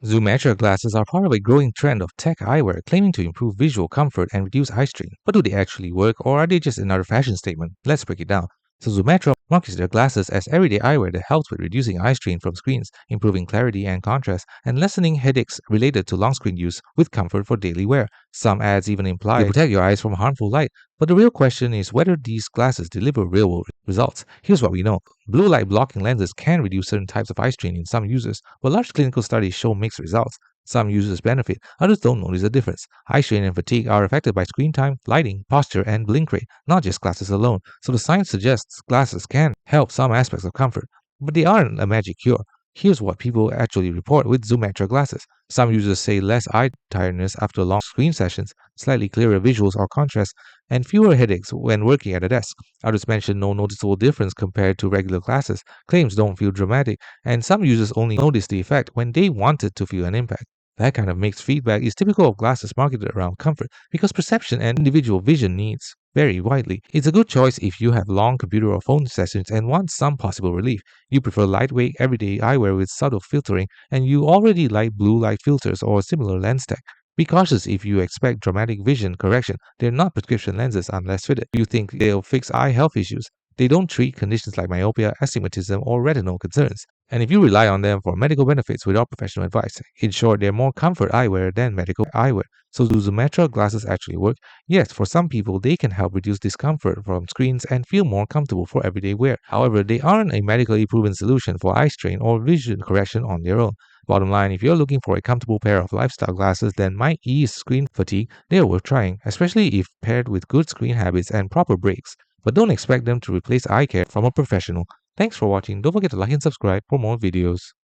Zoometra glasses are part of a growing trend of tech eyewear claiming to improve visual comfort and reduce eye strain. But do they actually work, or are they just another fashion statement? Let's break it down. So Zoometra markets their glasses as everyday eyewear that helps with reducing eye strain from screens, improving clarity and contrast, and lessening headaches related to long screen use with comfort for daily wear. Some ads even imply they protect your eyes from harmful light. But the real question is whether these glasses deliver real-world results. Here's what we know. Blue light blocking lenses can reduce certain types of eye strain in some users, but large clinical studies show mixed results. Some users benefit, others don't notice a difference. Eye strain and fatigue are affected by screen time, lighting, posture, and blink rate, not just glasses alone. So the science suggests glasses can help some aspects of comfort, but they aren't a magic cure. Here's what people actually report with Zoometra glasses. Some users say less eye tiredness after long screen sessions, slightly clearer visuals or contrast, and fewer headaches when working at a desk. Others mention no noticeable difference compared to regular glasses. Claims don't feel dramatic, and some users only notice the effect when they wanted to feel an impact. That kind of mixed feedback is typical of glasses marketed around comfort because perception and individual vision needs vary widely. It's a good choice if you have long computer or phone sessions and want some possible relief. You prefer lightweight, everyday eyewear with subtle filtering, and you already like blue light filters or similar lens tech. Be cautious if you expect dramatic vision correction. They're not prescription lenses unless fitted. You think they'll fix eye health issues. They don't treat conditions like myopia, astigmatism, or retinal concerns. And if you rely on them for medical benefits without professional advice, in short, they're more comfort eyewear than medical eyewear. So do Zoometra glasses actually work? Yes, for some people, they can help reduce discomfort from screens and feel more comfortable for everyday wear. However, they aren't a medically proven solution for eye strain or vision correction on their own. Bottom line, if you're looking for a comfortable pair of lifestyle glasses that might ease screen fatigue, they are worth trying, especially if paired with good screen habits and proper breaks. But don't expect them to replace eye care from a professional. Thanks for watching. Don't forget to like and subscribe for more videos.